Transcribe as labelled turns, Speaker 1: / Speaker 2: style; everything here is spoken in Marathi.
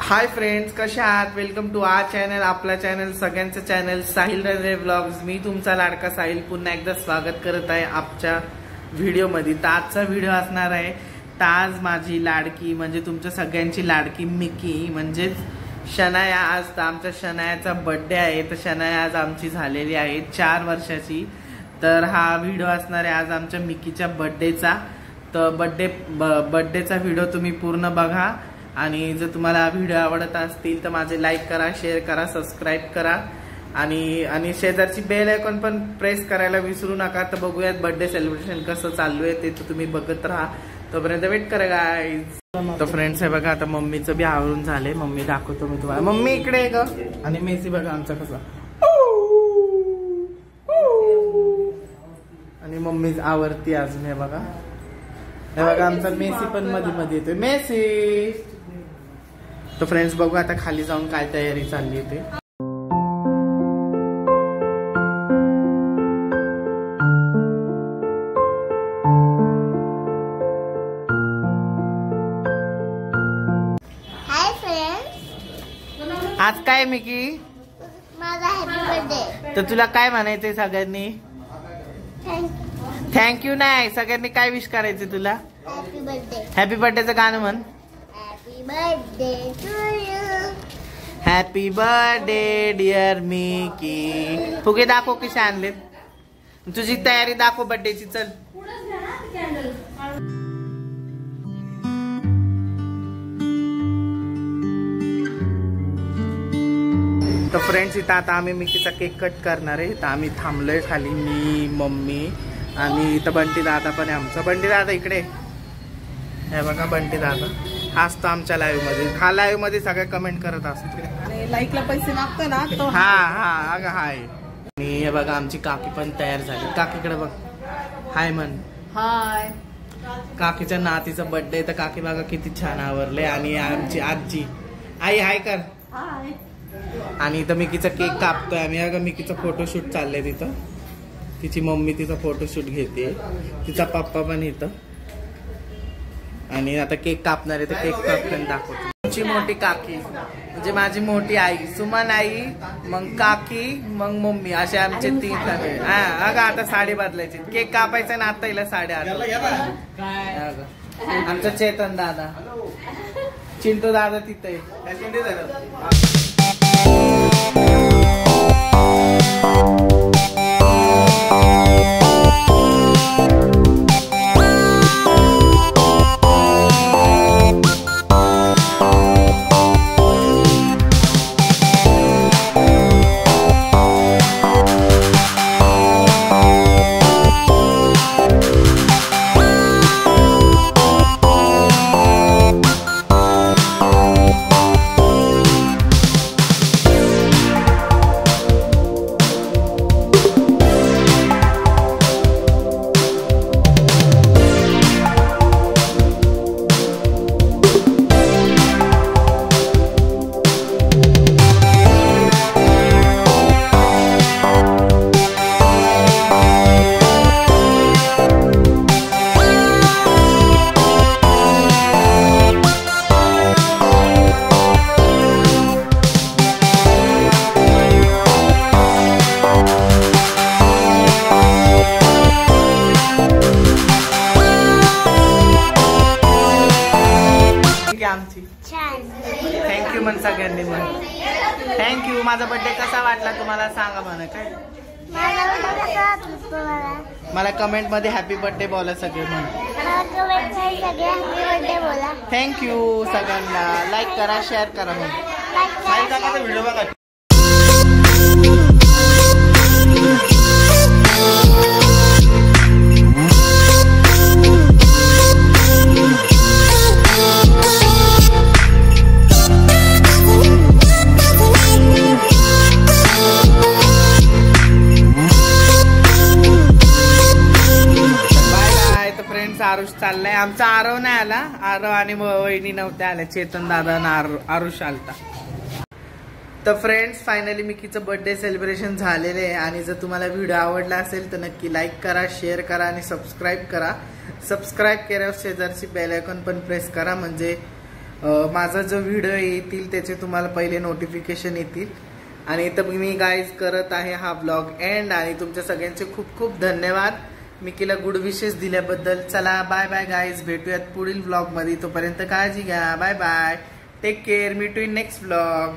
Speaker 1: हाय फ्रेंड्स, कशा आहात? वेलकम टू आवर चॅनल, आपला चॅनल, सगळ्यांचं चॅनल साहिल रणरे व्लॉग्स। मी तुमचा लाडका साहिल पुन्हा एकदा स्वागत करत आहे आजच्या व्हिडिओमध्ये। तर आजचा व्हिडिओ असणार आहे आज माझी लाडकी म्हणजे तुमच्या सगळ्यांची लाडकी मिकी म्हणजे शनाया। आज आमच्या शनायाचा बर्थडे आहे। तर शनाया आज आमची झालेली आहे 4 वर्षाची। तर हा व्हिडिओ असणार आहे आज आमच्या मिकीच्या बर्थडेचा। तर बर्थडेचा व्हिडिओ तुम्ही पूर्ण बघा आणि जर तुम्हाला व्हिडिओ आवडत असतील तर माझे लाईक करा, शेअर करा, सबस्क्राईब करा आणि शेजारची बेल आयकॉन पण प्रेस करायला विसरू नका। तर बघूयात बर्थडे सेलिब्रेशन कसं चालू आहे ते तुम्ही बघत राहा, तोपर्यंत वेट करा गाईज। तर फ्रेंड्स हे बघा, आता मम्मीचं बी आवरून झाले। मम्मी दाखवतो मी तुम्हाला। मम्मी इकडे ग। आणि मेसी बघा आमचा कसा, आणि मम्मी आवरती अजून। हे बघा, हे बघा आमचा मेसी पण मध्ये मध्ये येतोय, मेसी। तर फ्रेंड्स बघू आता खाली जाऊन काय तयारी चालली आहे ते।
Speaker 2: हाय फ्रेंड्स,
Speaker 1: आज काय मिकी
Speaker 2: माझा हॅपी बर्थडे।
Speaker 1: तर तुला काय म्हणायचंय सगळ्यांनी? थँक्यू नाही, सगळ्यांनी काय विश करायचं तुला?
Speaker 2: Happy birthday.
Speaker 1: हॅपी बर्थडेचं गाणं म्हण।
Speaker 2: Happy birthday to you,
Speaker 1: happy birthday dear Mickey. फुगे दाखव कसे आणलेत, तुझी तयारी दाखव बर्थडेची। चल तर फ्रेंड्स इथं आता आम्ही मिकीचा केक कट करणार आहे। तर आम्ही थांबलोय खाली, मी, मम्मी आणि इथं बंटी दादा पण आहे आमचा। बंटी दादा इकडे, हे बघा बंटी दादा हा असतो आमच्या लाईव्ह मध्ये। हा लाईव्ह मध्ये सगळे कमेंट करत असतो
Speaker 3: आणि लाईकला पैसे मागतो ना तो।
Speaker 1: हा अगं हाय। आणि हे बघा आमची काकी पण तयार झाली। काकीकडे बघ, हाय म्हण।
Speaker 3: हाय।
Speaker 1: काकीच्या नातीचा बर्थडे, तर काकी बघा किती छान आवरले। आणि आमची आजी आई हाय कर।
Speaker 3: हाय।
Speaker 1: आणि इथं मिकीचा केक कापतोय आम्ही। अगं मिकीचा फोटोशूट चाललंय तिथं, तिची मम्मी तिचा फोटोशूट घेते, तिचा पप्पा पण इथं। आणि आता केक कापणार आहे, तर केक कापताना दाखवतो। आमची मोठी काकी म्हणजे माझी मोठी आई सुमन आई, मग काकी, मग मम्मी, असे आमचे 3 फॅमिली। अगं आता साडी बदलायची, केक कापायचा ना आता हिला साडी आमचं चेतन दादा, चिंटू दादा तिथे। थँक्यू म्हण सगळ्यांनी, म्हण थँक्यू। माझा बर्थडे कसा वाटला तुम्हाला सांगा म्हणा। काय मला कमेंट मध्ये हॅपी बर्थडे बोला सगळे म्हण। थँक्यू सगळ्यांना, लाईक करा, शेअर करा म्हण। व्हिडिओ बघा। आरुष चाललाय, आमचा आरव नाही आला। आरव आणि वहिनी नव्हत्या आल्या, चेतन दादा आणि आरुष आलता। तर फ्रेंड्स फायनली मिकीचं बर्थडे सेलिब्रेशन झालेले आहे। आणि जर तुम्हाला व्हिडिओ आवडला असेल तर नक्की लाईक करा, शेअर करा आणि सबस्क्राईब करा। सबस्क्राईब केल्यावर शेजारची बेल आयकॉन पण प्रेस करा, म्हणजे माझा जो व्हिडिओ येतील त्याचे तुम्हाला पहिले नोटिफिकेशन येतील. आणि इथं मी गाईज करत आहे हा ब्लॉग एंड. आणि तुमच्या सगळ्यांचे खूप खूप धन्यवाद मिकीला गुड विशेस दिल्याबद्दल. चला बाय बाय गाईज, भेटूयात पुढील ब्लॉग मध्ये. तोपर्यंत काळजी घ्या. Bye bye, take care. Meet you in next blog.